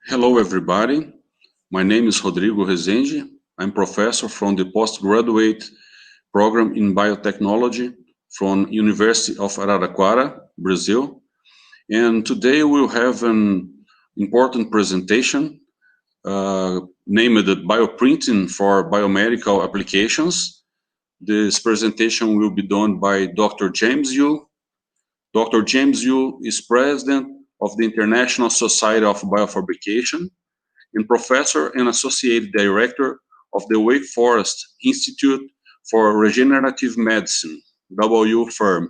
Hello, everybody. My name is Rodrigo Rezende. I'm professor from the postgraduate program in biotechnology from University of Araraquara, Brazil. And today we'll have an important presentation named Bioprinting for Biomedical Applications. This presentation will be done by Dr. James Yu. Dr. James Yu is president of the International Society of Biofabrication and professor and associate director of the Wake Forest Institute for Regenerative Medicine, WFIRM.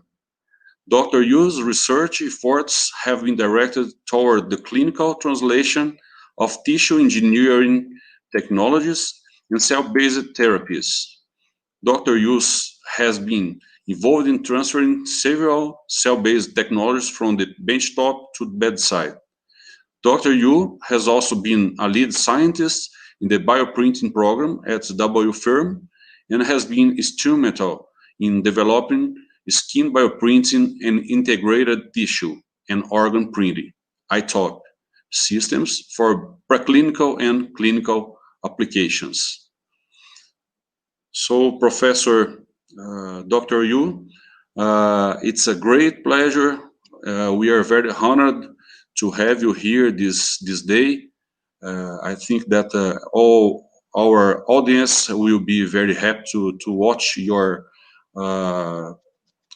Dr. Yu's research efforts have been directed toward the clinical translation of tissue engineering technologies and cell-based therapies. Dr. Yu has been involved in transferring several cell-based technologies from the benchtop to the bedside. Dr. Yu has also been a lead scientist in the bioprinting program at WFIRM and has been instrumental in developing skin bioprinting and integrated tissue and organ printing, ITOP, systems for preclinical and clinical applications. So, Professor Dr. Yu, it's a great pleasure. We are very honored to have you here this day. I think that all our audience will be very happy to watch your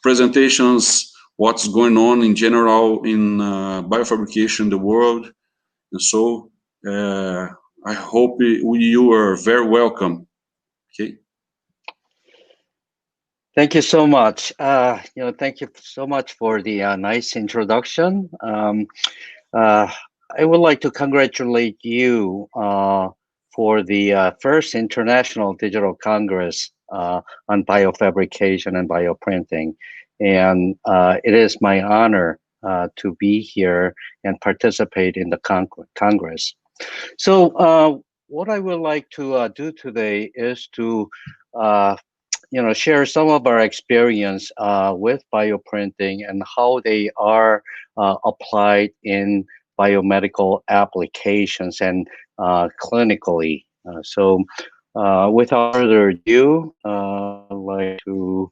presentations, what's going on in general in biofabrication in the world. And so I hope you are very welcome. Okay. Thank you so much. Thank you so much for the nice introduction. I would like to congratulate you for the first International Digital Congress on biofabrication and bioprinting. And it is my honor to be here and participate in the Congress. So what I would like to do today is to share some of our experience with bioprinting and how they are applied in biomedical applications and clinically. Without further ado, I'd like to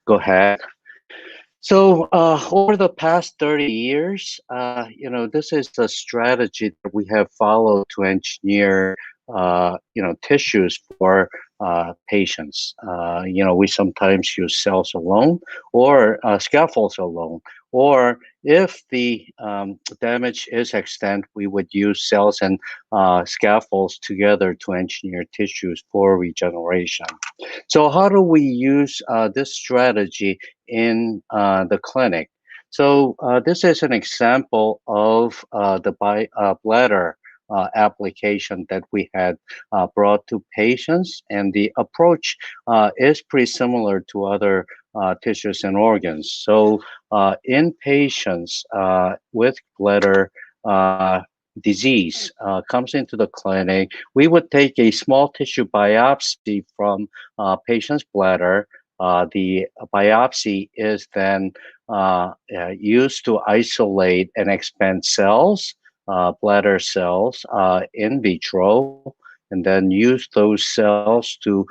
go ahead. So over the past 30 years, this is the strategy that we have followed to engineer, tissues for patients. We sometimes use cells alone or scaffolds alone, or if the damage is extent, we would use cells and scaffolds together to engineer tissues for regeneration. So how do we use this strategy in the clinic? So this is an example of the bladder application that we had brought to patients, and the approach is pretty similar to other tissues and organs. So in patients with bladder disease comes into the clinic, we would take a small tissue biopsy from patient's bladder. The biopsy is then used to isolate and expand cells, bladder cells in vitro, and then use those cells to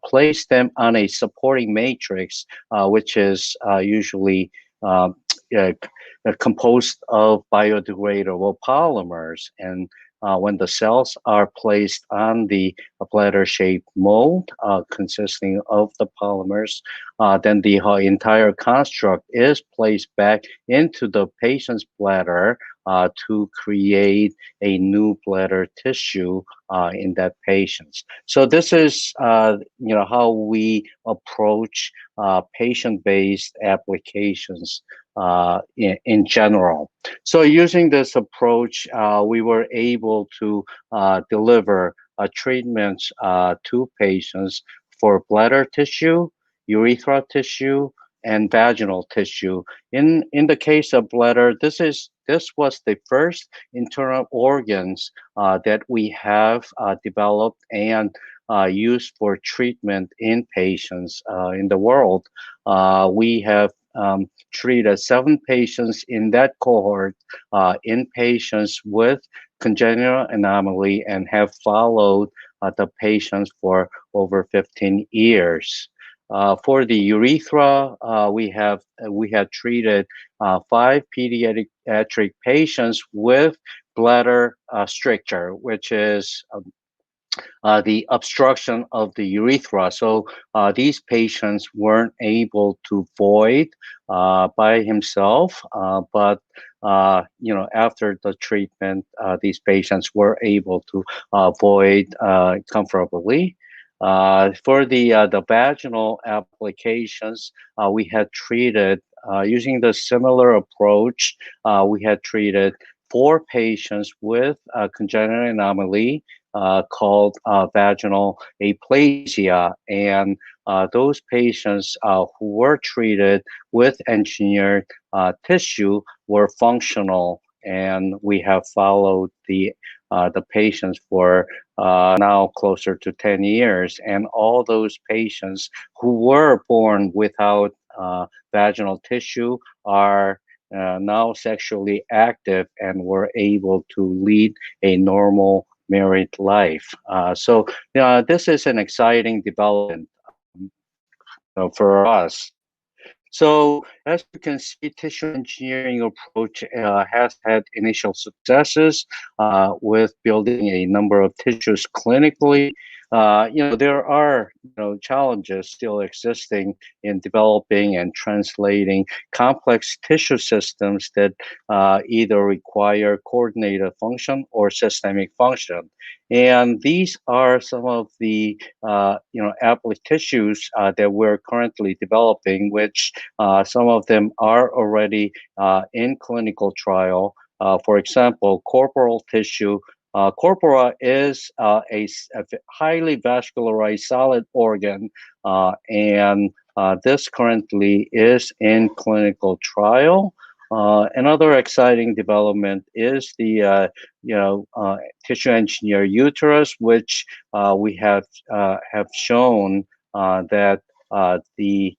place them on a supporting matrix, which is usually composed of biodegradable polymers. And when the cells are placed on the bladder-shaped mold consisting of the polymers, then the entire construct is placed back into the patient's bladder to create a new bladder tissue in that patient. So this is, how we approach patient-based applications in general. So using this approach, we were able to deliver treatments to patients for bladder tissue, urethra tissue, and vaginal tissue. In the case of bladder, this was the first internal organs that we have developed and used for treatment in patients in the world. We have treated 7 patients in that cohort in patients with congenital anomaly and have followed the patients for over 15 years. For the urethra, we have treated 5 pediatric patients with bladder stricture, which is the obstruction of the urethra. So these patients weren't able to void by himself, but after the treatment, these patients were able to void comfortably. For the vaginal applications, we had treated using the similar approach. We had treated 4 patients with congenital anomaly called vaginal aplasia, and those patients who were treated with engineered tissue were functional, and we have followed the patients for now closer to 10 years, and all those patients who were born without vaginal tissue are now sexually active and were able to lead a normal married life. So this is an exciting development for us. So as you can see, tissue engineering approach has had initial successes with building a number of tissues clinically. There are challenges still existing in developing and translating complex tissue systems that either require coordinated function or systemic function. And these are some of the applied tissues that we're currently developing, which some of them are already in clinical trial. For example, corporal tissue. Corpora is a highly vascularized solid organ, and this currently is in clinical trial. Another exciting development is the tissue engineered uterus, which we have shown that the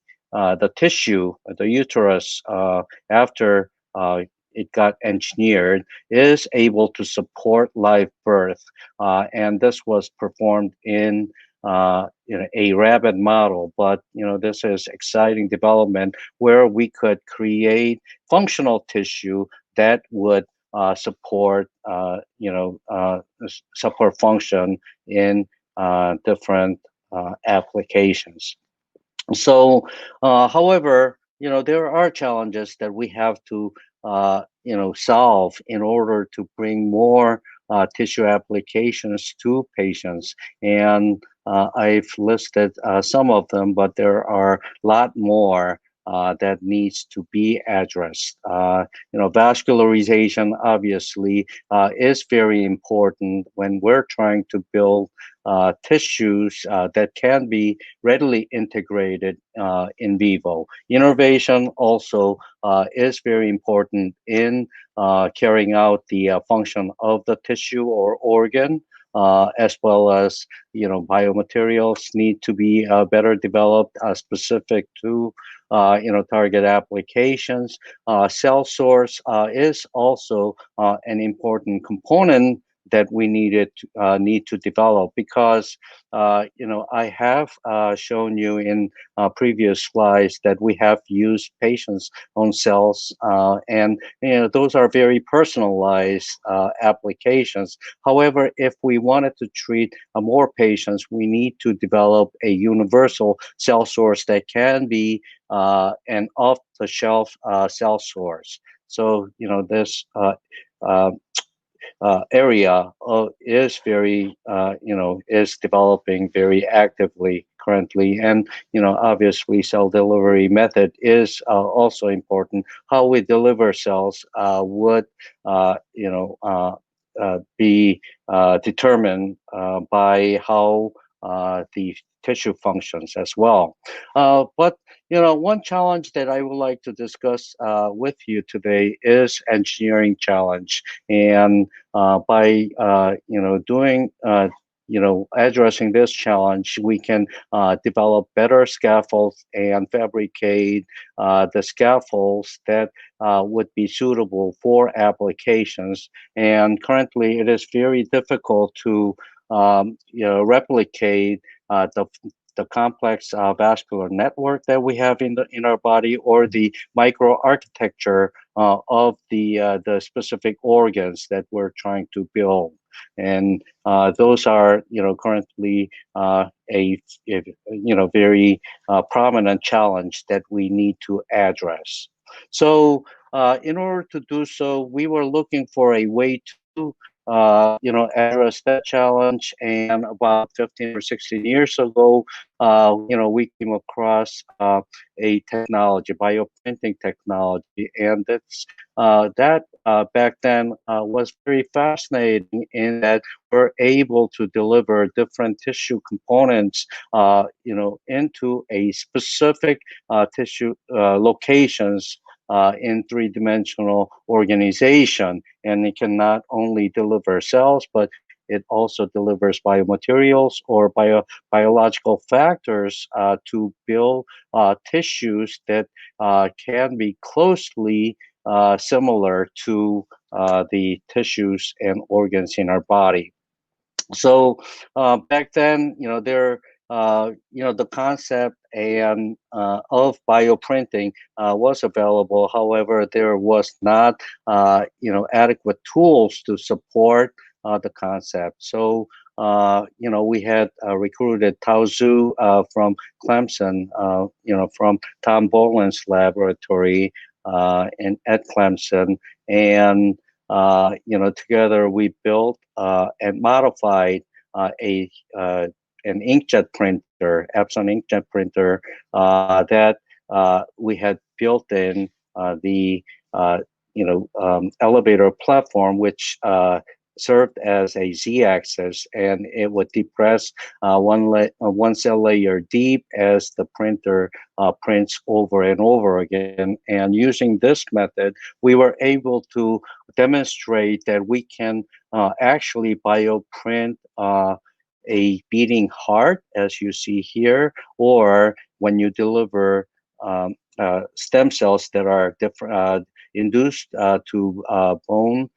tissue, the uterus, after it got engineered, is able to support live birth, and this was performed in a rabbit model. But this is exciting development where we could create functional tissue that would support support function in different applications. So, however, there are challenges that we have to, solve in order to bring more tissue applications to patients. And I've listed some of them, but there are a lot more that needs to be addressed. Vascularization obviously is very important when we're trying to build tissues that can be readily integrated in vivo. Innervation also is very important in carrying out the function of the tissue or organ. As well as biomaterials need to be better developed specific to target applications. Cell source is also an important component that we need to develop, because I have shown you in previous slides that we have used patients' own cells, and those are very personalized applications. However, if we wanted to treat more patients, we need to develop a universal cell source that can be an off-the-shelf cell source. So this area is very, is developing very actively currently. And, obviously cell delivery method is also important. How we deliver cells would, be determined by how the tissue functions as well. But one challenge that I would like to discuss with you today is engineering challenge. And by doing addressing this challenge, we can develop better scaffolds and fabricate the scaffolds that would be suitable for applications. And currently, it is very difficult to replicate the complex vascular network that we have in our body, or the microarchitecture of the specific organs that we're trying to build. And those are, currently a very prominent challenge that we need to address. So, in order to do so, we were looking for a way to address that challenge. And about 15 or 16 years ago, we came across a technology, bioprinting technology, and that back then was very fascinating in that we're able to deliver different tissue components, into a specific tissue locations in three-dimensional organization. And it can not only deliver cells, but it also delivers biomaterials or biological factors to build tissues that can be closely similar to the tissues and organs in our body. So back then, the concept and of bioprinting was available. However, there was not, adequate tools to support the concept. So, we had recruited Tao Zhu from Clemson, from Tom Boland's laboratory at Clemson, and together we built and modified a an inkjet printer, Epson inkjet printer that we had built in the elevator platform, which served as a z-axis, and it would depress one cell layer deep as the printer prints over and over again. And using this method, we were able to demonstrate that we can actually bioprint a beating heart, as you see here, or when you deliver stem cells that are different, induced to bone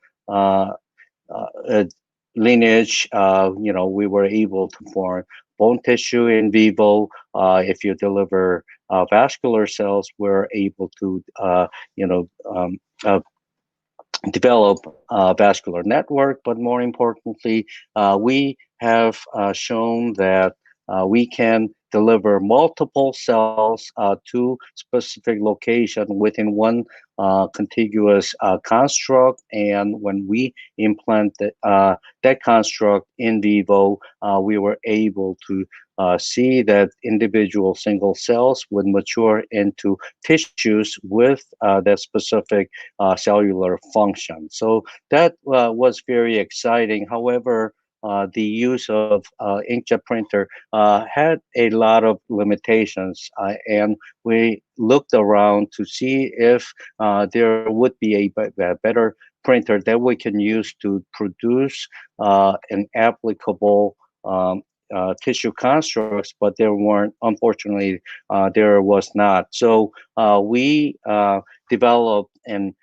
lineage, we were able to form bone tissue in vivo. If you deliver vascular cells, we're able to, develop a vascular network. But more importantly, we have shown that we can deliver multiple cells to specific location within one contiguous construct. And when we implant that construct in vivo, we were able to see that individual single cells would mature into tissues with that specific cellular function. So that was very exciting. However, the use of inkjet printer had a lot of limitations, and we looked around to see if there would be a better printer that we can use to produce an applicable tissue constructs, but there weren't. Unfortunately, there was not. So we developed an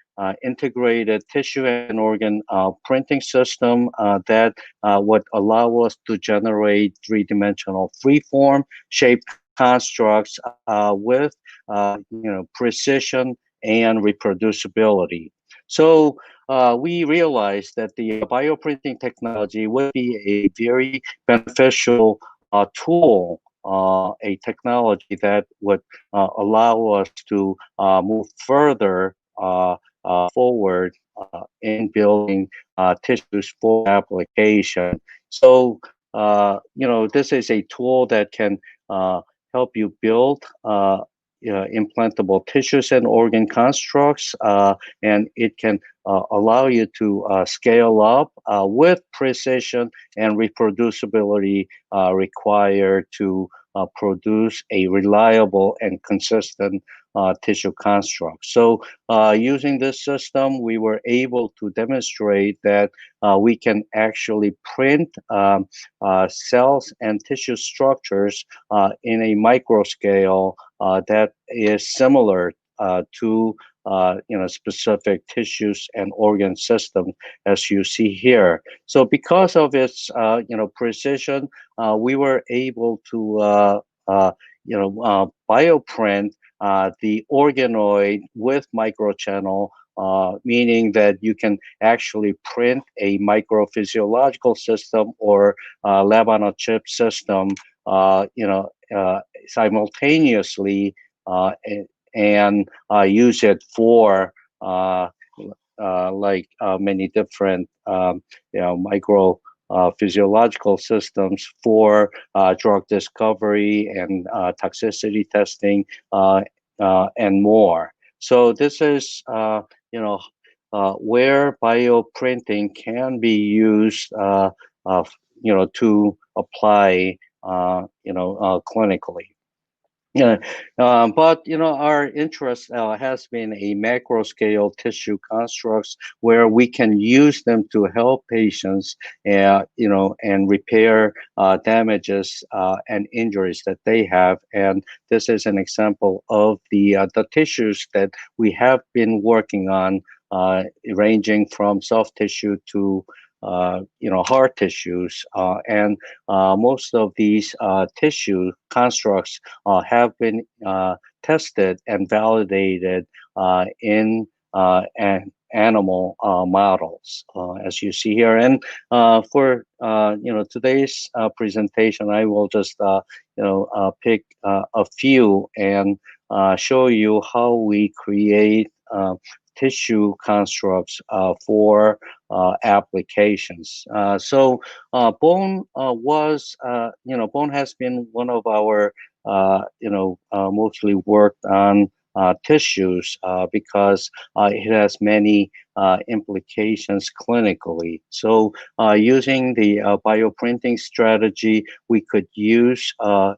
integrated tissue and organ printing system that would allow us to generate three-dimensional freeform shape constructs with precision and reproducibility. So we realized that the bioprinting technology would be a very beneficial tool, a technology that would allow us to move further forward in building tissues for application. So, this is a tool that can help you build implantable tissues and organ constructs, and it can allow you to scale up with precision and reproducibility required to produce a reliable and consistent tissue construct. So using this system, we were able to demonstrate that we can actually print cells and tissue structures in a micro scale that is similar to specific tissues and organ system, as you see here. So because of its precision, we were able to bioprint the organoid with microchannel, meaning that you can actually print a microphysiological system or lab on a chip system, simultaneously, and use it for many different micro physiological systems for drug discovery and toxicity testing and more. So this is where bioprinting can be used to apply clinically. Yeah, but our interest has been a macro scale tissue constructs where we can use them to help patients, and repair damages and injuries that they have. And this is an example of the tissues that we have been working on, ranging from soft tissue to hard tissues, and most of these tissue constructs have been tested and validated in animal models, as you see here. And for today's presentation, I will just pick a few and show you how we create tissue constructs for applications. So bone bone has been one of our mostly worked on tissues because it has many implications clinically. So using the bioprinting strategy, we could use a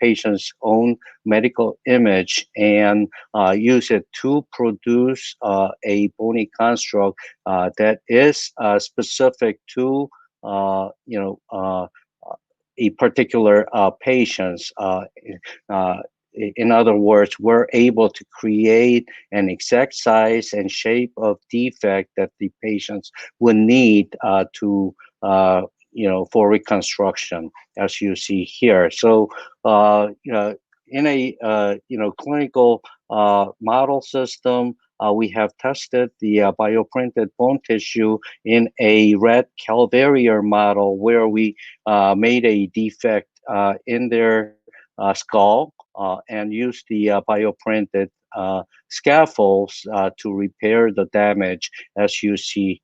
patient's own medical image and use it to produce a bony construct that is specific to a particular patient's. In other words, we're able to create an exact size and shape of defect that the patients would need for reconstruction, as you see here. So, in a clinical model system, we have tested the bioprinted bone tissue in a rat calvarier model where we made a defect in their skull and used the bioprinted scaffolds to repair the damage, as you see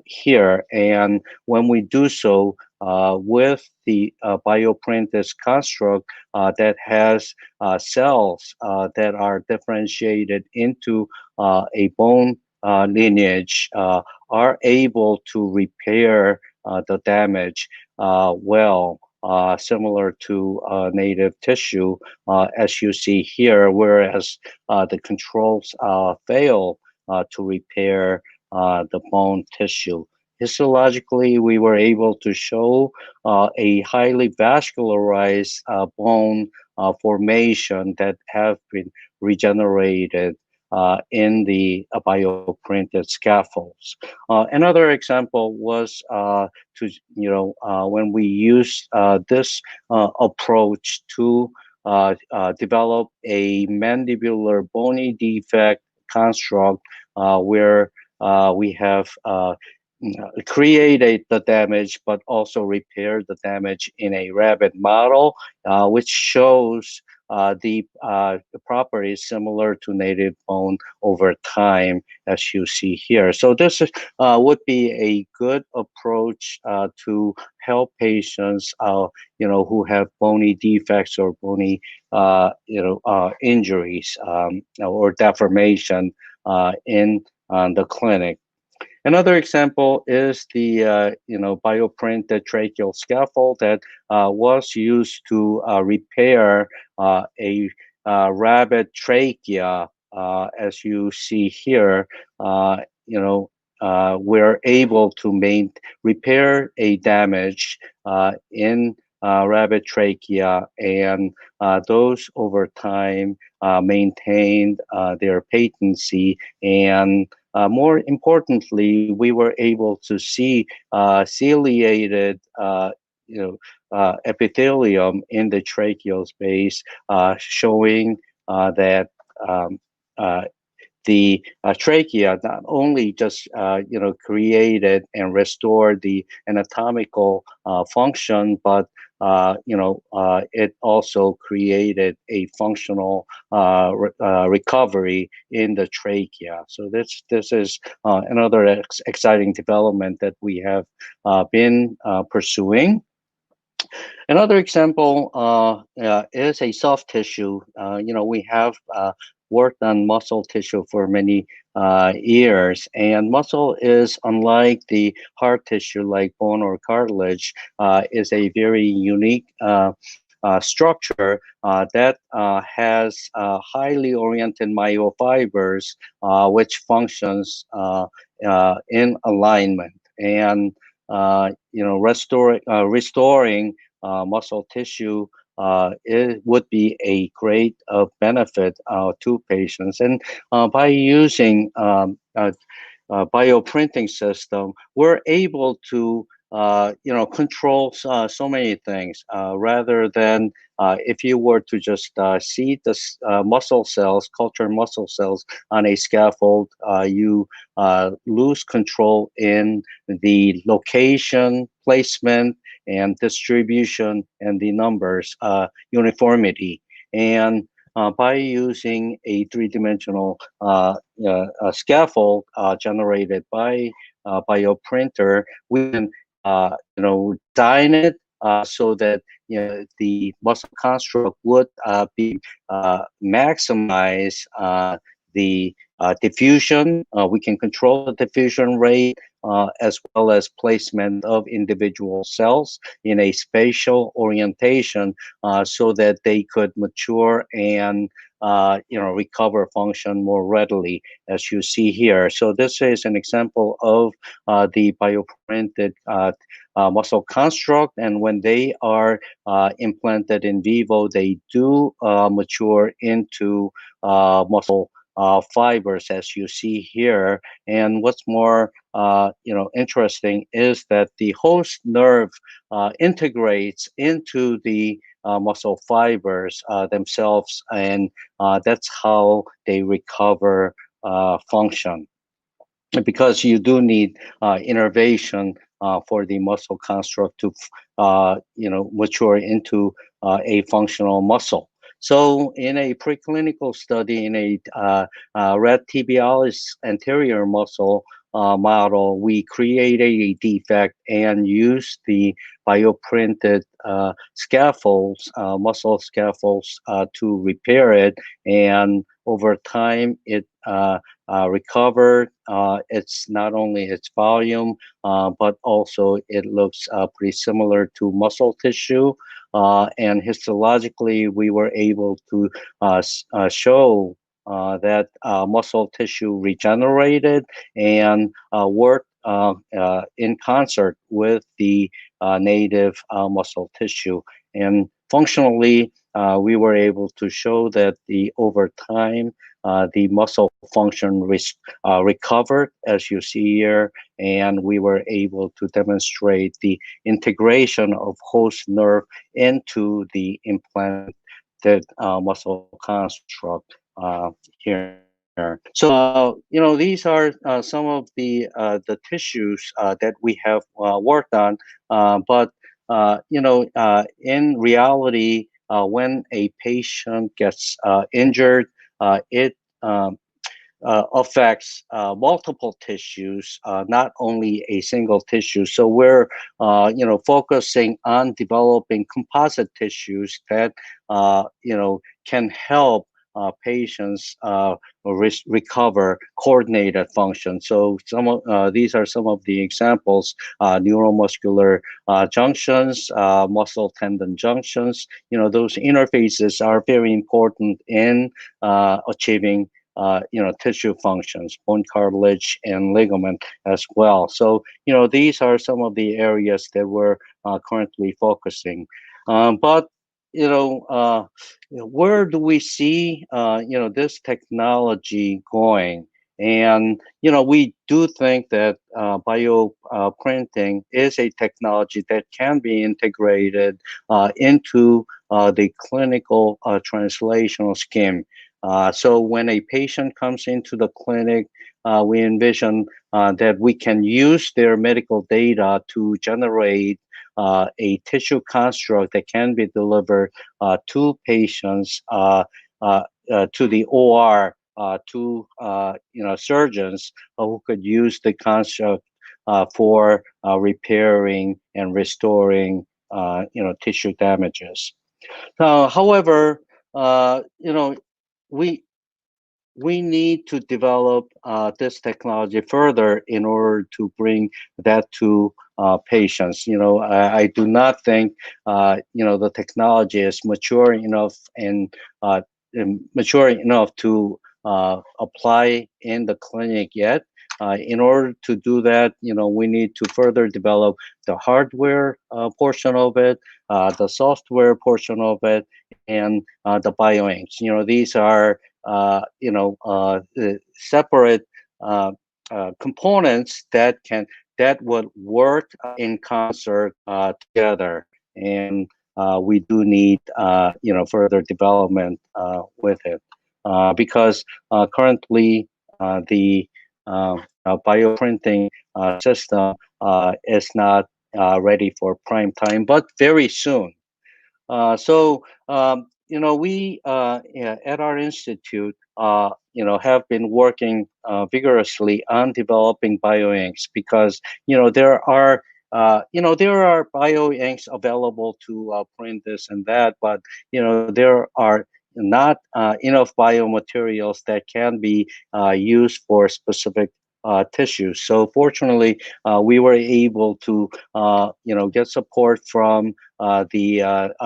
here. And when we do so with the bioprinted construct that has cells that are differentiated into a bone lineage, are able to repair the damage well. Similar to native tissue, as you see here, whereas the controls fail to repair the bone tissue. Histologically, we were able to show a highly vascularized bone formation that have been regenerated in the bioprinted scaffolds. Another example was when we use this approach to develop a mandibular bony defect construct where we have created the damage, but also repaired the damage in a rabbit model, which shows the properties similar to native bone over time, as you see here. So this is, would be a good approach to help patients, who have bony defects or bony, injuries or deformation in the clinic. Another example is the bioprinted tracheal scaffold that was used to repair a rabbit trachea, as you see here, we're able to repair a damage in rabbit trachea, and those over time maintained their patency, and more importantly, we were able to see ciliated epithelium in the tracheal space, showing that um, uh, the trachea not only just created and restored the anatomical function, but it also created a functional recovery in the trachea. So this is another exciting development that we have been pursuing. Another example is a soft tissue. We have worked on muscle tissue for many years, and muscle is unlike the hard tissue like bone or cartilage, is a very unique structure that has highly oriented myofibers, which functions in alignment. And restoring muscle tissue it would be a great benefit to patients. And by using bioprinting system, we're able to control so many things rather than if you were to just seed the muscle cells, culture muscle cells on a scaffold, you lose control in the location, placement, and distribution, and the numbers, uniformity. And by using a three-dimensional scaffold generated by bioprinter, we can design it so that the muscle construct would be maximize the diffusion. We can control the diffusion rate as well as placement of individual cells in a spatial orientation so that they could mature and recover function more readily, as you see here. So this is an example of the bioprinted muscle construct, and when they are implanted in vivo, they do mature into muscle fibers, as you see here. And what's more, interesting is that the host nerve integrates into the muscle fibers themselves, and that's how they recover function. Because you do need innervation for the muscle construct to, mature into a functional muscle. So in a preclinical study in a rat tibialis anterior muscle model, we created a defect and used the bioprinted scaffolds, muscle scaffolds, to repair it. And over time, it recovered. It's not only its volume, but also it looks pretty similar to muscle tissue. And histologically, we were able to show that muscle tissue regenerated and worked in concert with the native muscle tissue. And functionally, we were able to show that over time, the muscle function recovered, as you see here, and we were able to demonstrate the integration of host nerve into the implanted muscle construct here. So, these are some of the tissues that we have worked on, but in reality, when a patient gets injured, it affects multiple tissues, not only a single tissue. So we're, focusing on developing composite tissues that, can help patients recover coordinated function. So some of these are some of the examples: neuromuscular junctions, muscle tendon junctions. Those interfaces are very important in achieving tissue functions, bone cartilage and ligament as well. So, these are some of the areas that we're currently focusing. But, where do we see, this technology going? And, we do think that bioprinting is a technology that can be integrated into the clinical translational scheme. So when a patient comes into the clinic, we envision that we can use their medical data to generate a tissue construct that can be delivered to patients to the OR to surgeons who could use the construct for repairing and restoring tissue damages. However, we we need to develop this technology further in order to bring that to patients. I do not think the technology is mature enough and mature enough to apply in the clinic yet. In order to do that, we need to further develop the hardware portion of it, the software portion of it, and the bioinks. These are separate components that would work in concert together, and we do need further development with it because currently the bioprinting system is not ready for prime time, but very soon. We at our institute, have been working vigorously on developing bioinks because, there are bioinks available to print this and that, but, there are not enough biomaterials that can be used for specific tissues. So fortunately, we were able to, get support from the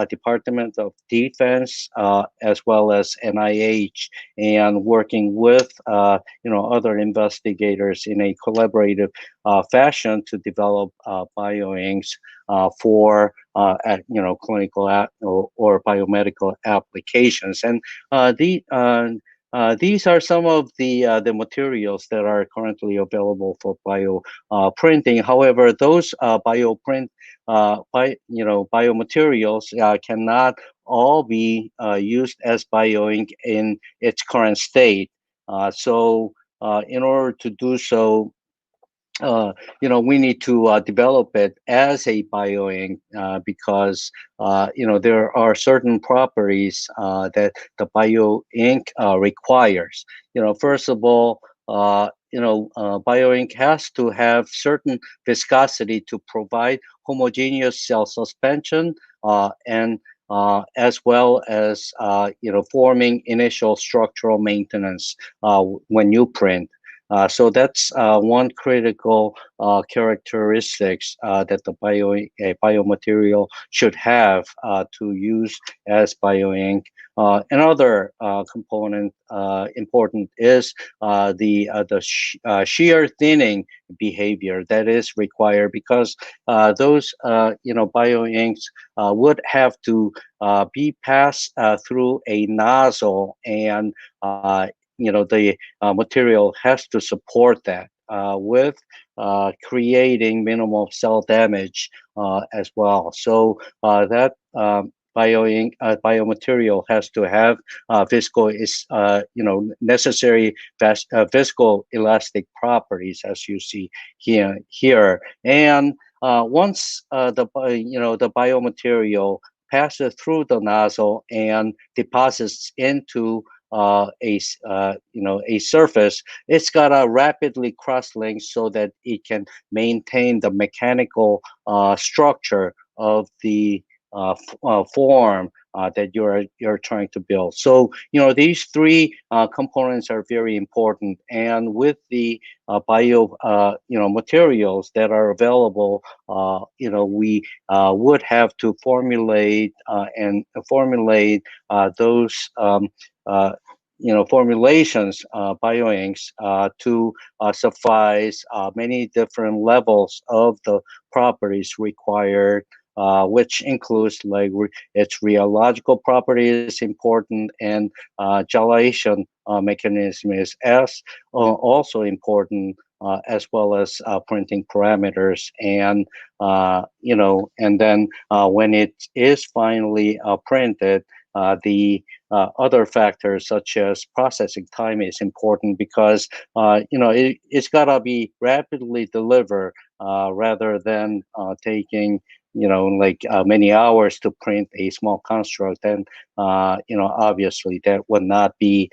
Department of Defense as well as NIH, and working with other investigators in a collaborative fashion to develop bioinks for clinical or biomedical applications. And these are some of the materials that are currently available for bioprinting. However, those biomaterials cannot all be used as bioink in its current state. So in order to do so, we need to develop it as a bioink because, there are certain properties that the bioink requires. First of all, bioink has to have certain viscosity to provide homogeneous cell suspension and as well as, forming initial structural maintenance when you print. So that's one critical characteristics that the biomaterial should have to use as bioink. Another component important is the shear thinning behavior that is required because those bioinks would have to be passed through a nozzle, and the material has to support that with creating minimal cell damage as well. So that biomaterial has to have necessary viscoelastic properties, as you see here. And once the biomaterial passes through the nozzle and deposits into a surface, it's got to rapidly cross-link so that it can maintain the mechanical structure of the form that you're trying to build. So these three components are very important, and with the bio materials that are available, we would have to formulate those formulations, bioinks, to suffice many different levels of the properties required, which includes like its rheological properties important, and gelation mechanism is as also important, as well as printing parameters, and and then when it is finally printed, the other factors such as processing time is important, because it's gotta be rapidly delivered, rather than taking like many hours to print a small construct. Then obviously that would not be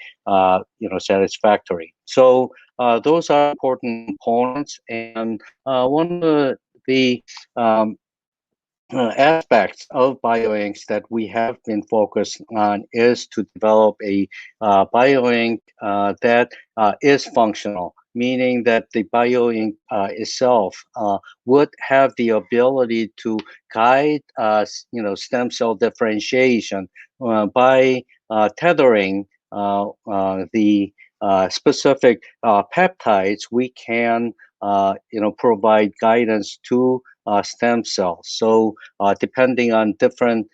satisfactory. So those are important components, and one of the um, aspects of bioinks that we have been focused on is to develop a bioink that is functional, meaning that the bioink itself would have the ability to guide stem cell differentiation by tethering the specific peptides. We can provide guidance to stem cells. So depending on different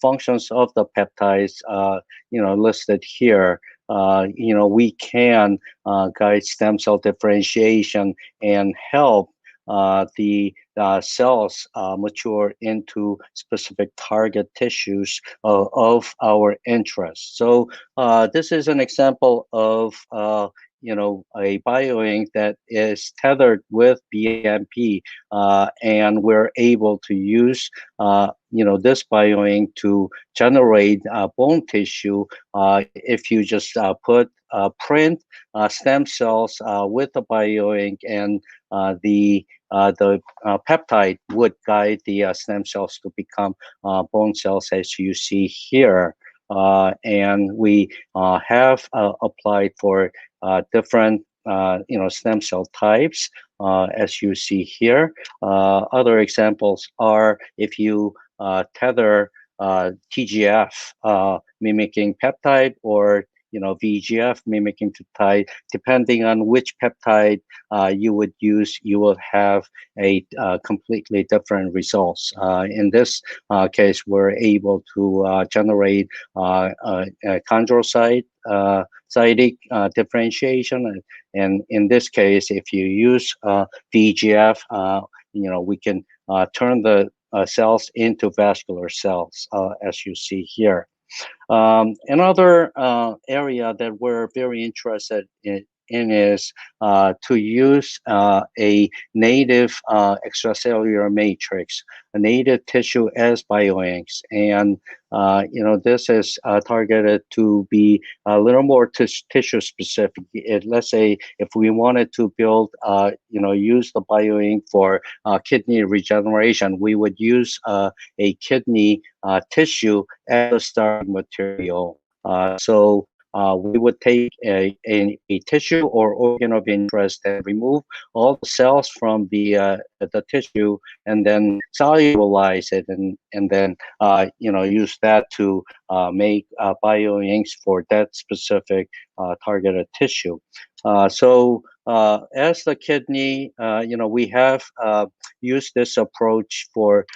functions of the peptides listed here, we can guide stem cell differentiation and help the cells mature into specific target tissues of our interest. So this is an example of a bioink that is tethered with BMP, and we're able to use this bioink to generate bone tissue. If you just print stem cells with the bioink, and the peptide would guide the stem cells to become bone cells, as you see here. And we have applied for different stem cell types, as you see here. Other examples are if you tether TGF mimicking peptide, or VEGF mimicking peptide. Depending on which peptide you would use, you will have a completely different results. In this case, we're able to generate chondrocyte differentiation, and in this case, if you use VEGF, we can turn the cells into vascular cells, as you see here. Another area that we're very interested in is to use a native extracellular matrix, a native tissue as bioinks. And this is targeted to be a little more tissue specific. Let's say if we wanted to build, use the bioink for kidney regeneration, we would use a kidney tissue as a starting material. So we would take a tissue or organ of interest and remove all the cells from the tissue, and then solubilize it, and then use that to make bioinks for that specific targeted tissue. So as the kidney, we have used this approach for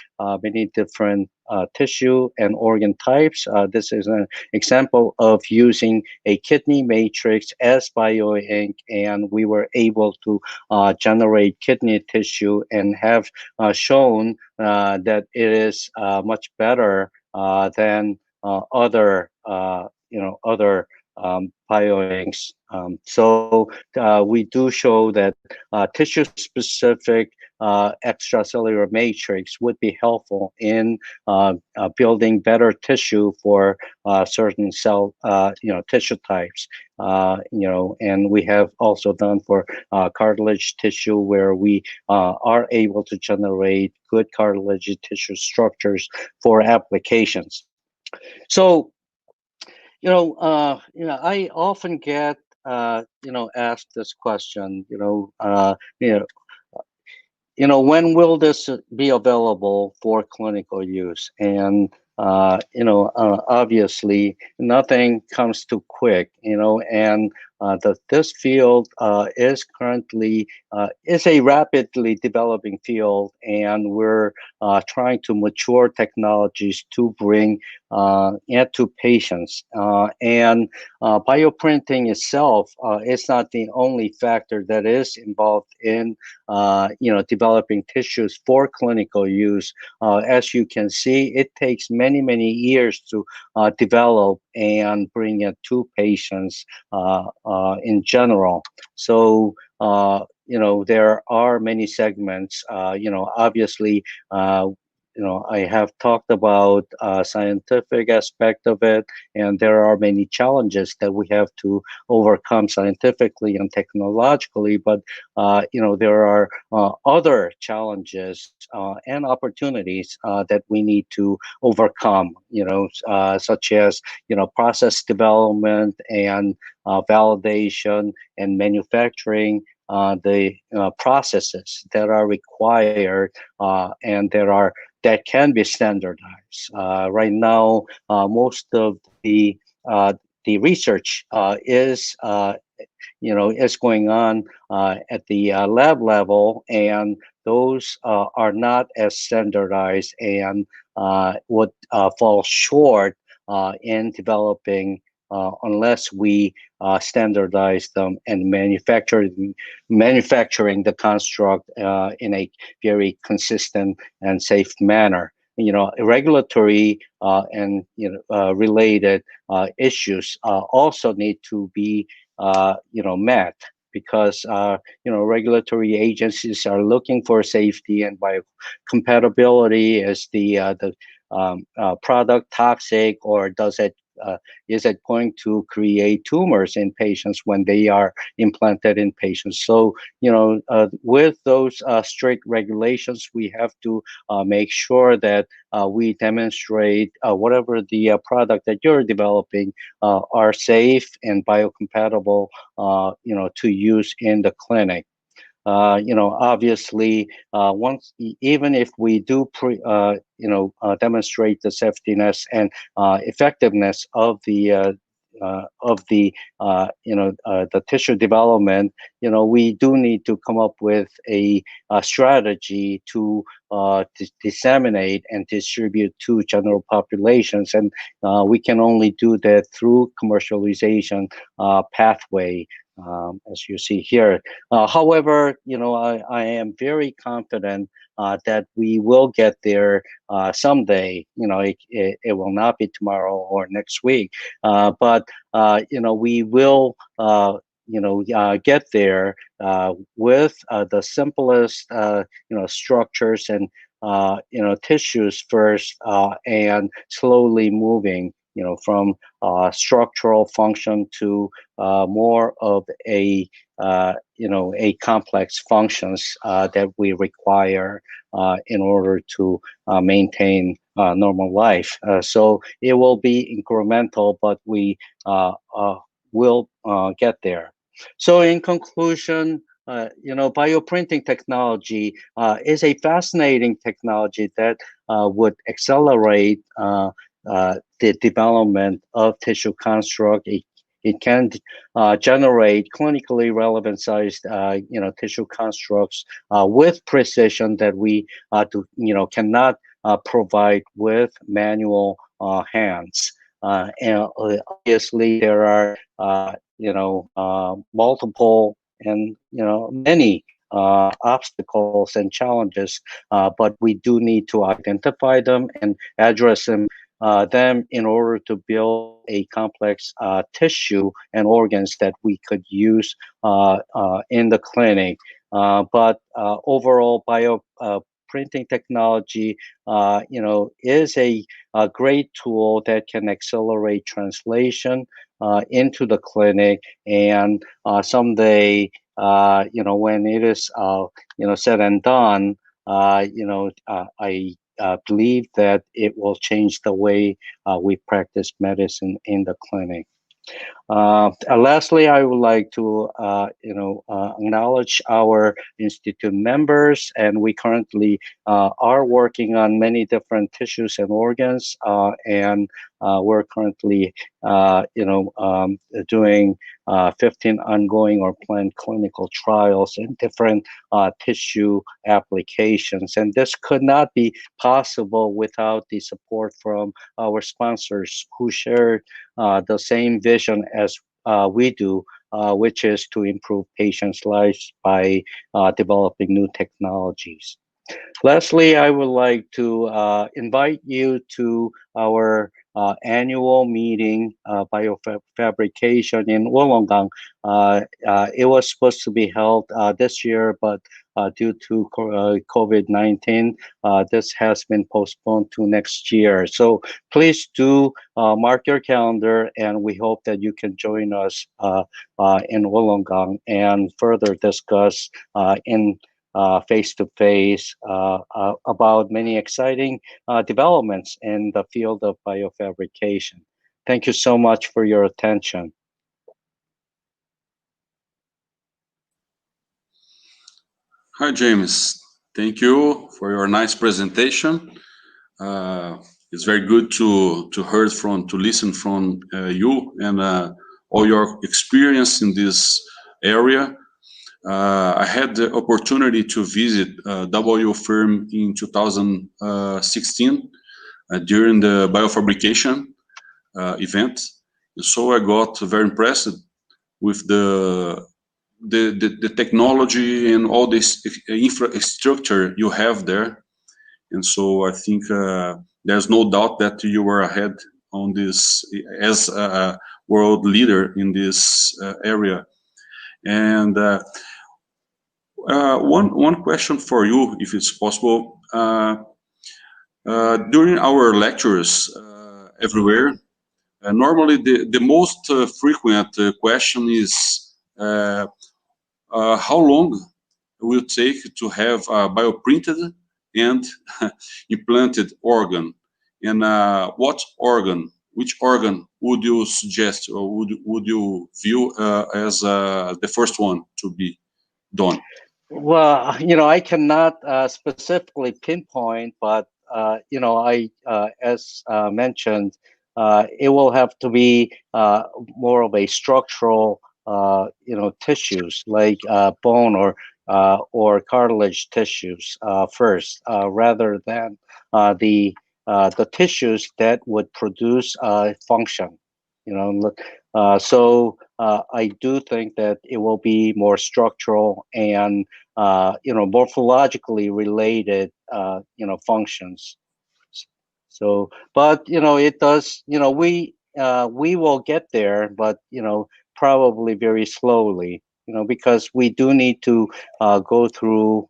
many different tissue and organ types. This is an example of using a kidney matrix as bioink, and we were able to generate kidney tissue, and have shown that it is much better than other bioinks. So we do show that tissue-specific extracellular matrix would be helpful in building better tissue for certain cell, tissue types. And we have also done for cartilage tissue, where we are able to generate good cartilage tissue structures for applications. So, I often get, asked this question, when will this be available for clinical use? And obviously, nothing comes too quick. And this field is currently is a rapidly developing field, and we're trying to mature technologies to bring it to patients. And bioprinting itself is not the only factor that is involved in developing tissues for clinical use. As you can see, it takes many, many years to develop and bring it to patients in general. So, there are many segments. Obviously, I have talked about scientific aspect of it, and there are many challenges that we have to overcome scientifically and technologically. But there are other challenges and opportunities that we need to overcome. Such as process development and validation and manufacturing. The processes that are required and that can be standardized. Right now, most of the research is going on at the lab level, and those are not as standardized and would fall short in developing unless we standardize them and manufacturing the construct in a very consistent and safe manner. Regulatory and related issues also need to be met, because regulatory agencies are looking for safety and biocompatibility. Is the product toxic, or is it going to create tumors in patients when they are implanted in patients? So, with those strict regulations, we have to make sure that we demonstrate whatever the product that you're developing are safe and biocompatible, to use in the clinic. Obviously, even if we do demonstrate the safetiness and effectiveness of the tissue development, we do need to come up with a strategy to disseminate and distribute to general populations, and we can only do that through commercialization pathway. As you see here. However, I am very confident that we will get there someday. It will not be tomorrow or next week, but we will get there with the simplest structures and tissues first, and slowly moving from structural function to more of a complex functions that we require in order to maintain normal life. So it will be incremental, but we will get there. So in conclusion, bioprinting technology is a fascinating technology that would accelerate the development of tissue construct. It can generate clinically relevant sized, tissue constructs with precision that we cannot provide with manual hands. And obviously, there are multiple and many obstacles and challenges, but we do need to identify them and address them in order to build a complex tissue and organs that we could use in the clinic. But overall, bioprinting technology, is a great tool that can accelerate translation into the clinic, and someday, when it is said and done, I believe that it will change the way we practice medicine in the clinic. Lastly, I would like to, acknowledge our institute members, and we currently are working on many different tissues and organs, and we're currently, doing 15 ongoing or planned clinical trials in different tissue applications. And this could not be possible without the support from our sponsors who shared the same vision as we do, which is to improve patients' lives by developing new technologies. Lastly, I would like to invite you to our annual meeting, Biofabrication in Wollongong. It was supposed to be held this year, but due to COVID-19, this has been postponed to next year. So please do mark your calendar, and we hope that you can join us in Wollongong and further discuss in face-to-face about many exciting developments in the field of biofabrication. Thank you so much for your attention. Hi, James. Thank you for your nice presentation. It's very good to listen from you and all your experience in this area. I had the opportunity to visit W firm in 2016 during the biofabrication event. So I got very impressed with the technology and all this infrastructure you have there. And so I think there's no doubt that you were ahead on this as a world leader in this area. And one question for you, if it's possible. During our lectures everywhere, normally the most frequent question is how long will it take to have a bioprinted and implanted organ, and which organ would you suggest or would you view as the first one to be done? Well, I cannot specifically pinpoint, but I, as mentioned, it will have to be more of a structural, tissues like bone or cartilage tissues first, rather than the tissues that would produce function. So I do think that it will be more structural and morphologically related functions. So, but it does. We will get there, but probably very slowly. Because we do need to go through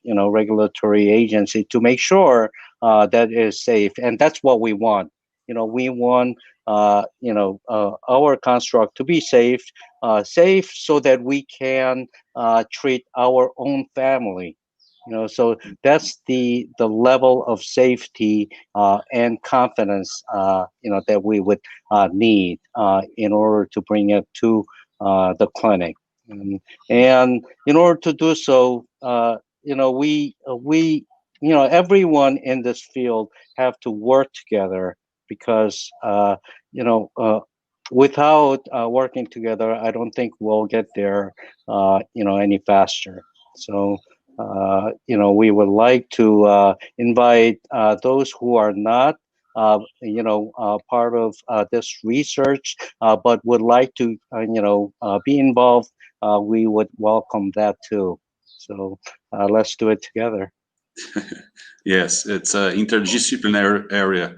regulatory agency to make sure that it is safe, and that's what we want. We want our construct to be safe so that we can treat our own family. So that's the level of safety and confidence that we would need in order to bring it to the clinic. And in order to do so, everyone in this field have to work together, because without working together, I don't think we'll get there any faster. So we would like to invite those who are not part of this research, but would like to be involved. We would welcome that too. So let's do it together. Yes, it's an interdisciplinary area.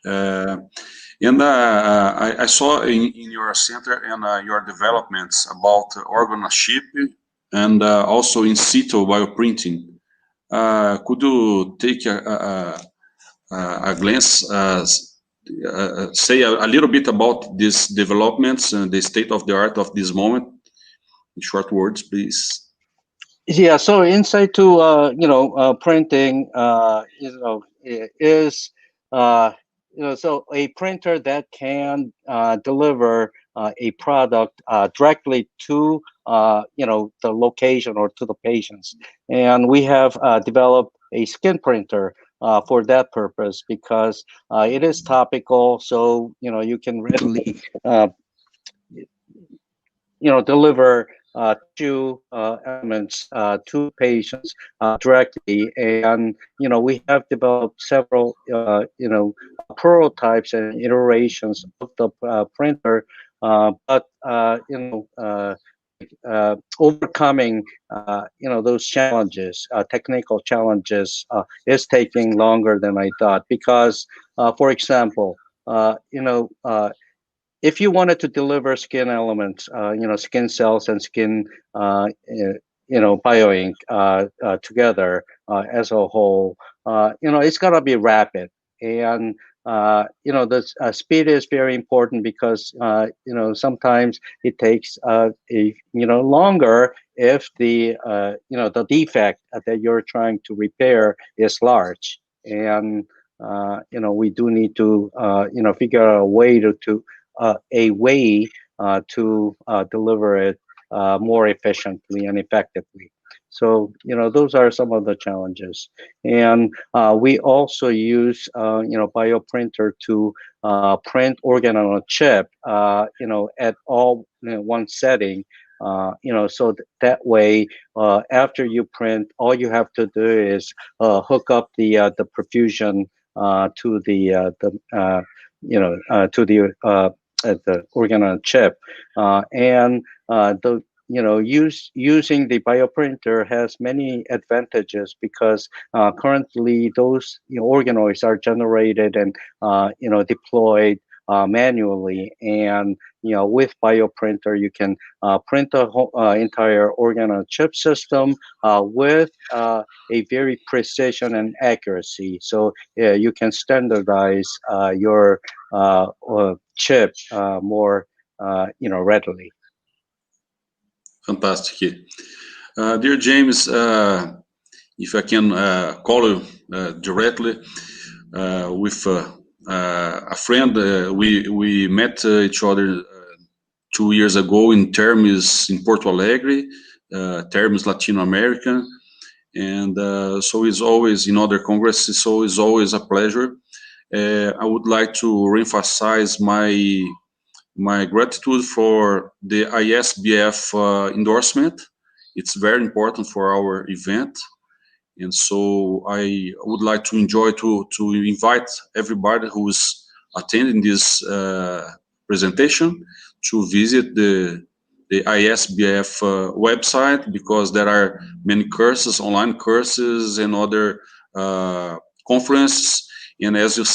And I saw in your center and your developments about organ ship and also in situ bioprinting. Could you take a glance, say a little bit about these developments and the state of the art of this moment? In short words, please. Yeah, so insight to printing is so a printer that can deliver a product directly to the location or to the patients, and we have developed a skin printer for that purpose because it is topical, so you can readily deliver tissue elements to patients directly. And, we have developed several, prototypes and iterations of the printer, but, overcoming, those challenges, technical challenges, is taking longer than I thought because, for example, if you wanted to deliver skin elements, skin cells and skin, bioink together as a whole, it's gonna be rapid. And the speed is very important because sometimes it takes longer if the defect that you're trying to repair is large. And we do need to figure out a way to deliver it more efficiently and effectively. So, those are some of the challenges. And we also use, bioprinter to print organ on a chip, at all one setting. So that way, after you print, all you have to do is hook up the perfusion to the organ on a chip, and using the bioprinter has many advantages because currently those organoids are generated and deployed manually, and with bioprinter you can print the whole entire organ on a chip system with a very precision and accuracy. So you can standardize your chip more readily. Fantastic. Dear James, if I can call you directly with a friend, we met each other 2 years ago in Termes in Porto Alegre, Termes Latino American, and so it's always in other congresses, so it's always a pleasure. I would like to reemphasize my gratitude for the ISBF endorsement. It's very important for our event. And so I would like to invite everybody who is attending this presentation to visit the ISBF website, because there are many courses, online courses and other conferences. And as you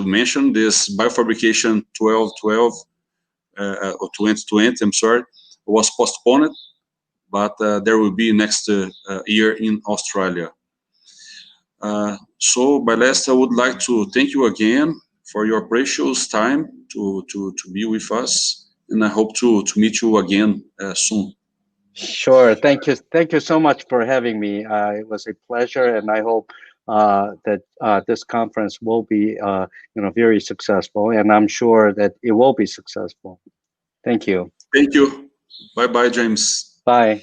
mentioned, this biofabrication 1212 or 2020, I'm sorry, was postponed, but there will be next year in Australia. So, by last, I would like to thank you again for your precious time to be with us, and I hope to meet you again soon. Sure. Thank you so much for having me. It was a pleasure, and I hope that this conference will be very successful, and I'm sure that it will be successful. Thank you. Thank you. Bye bye, James. Bye.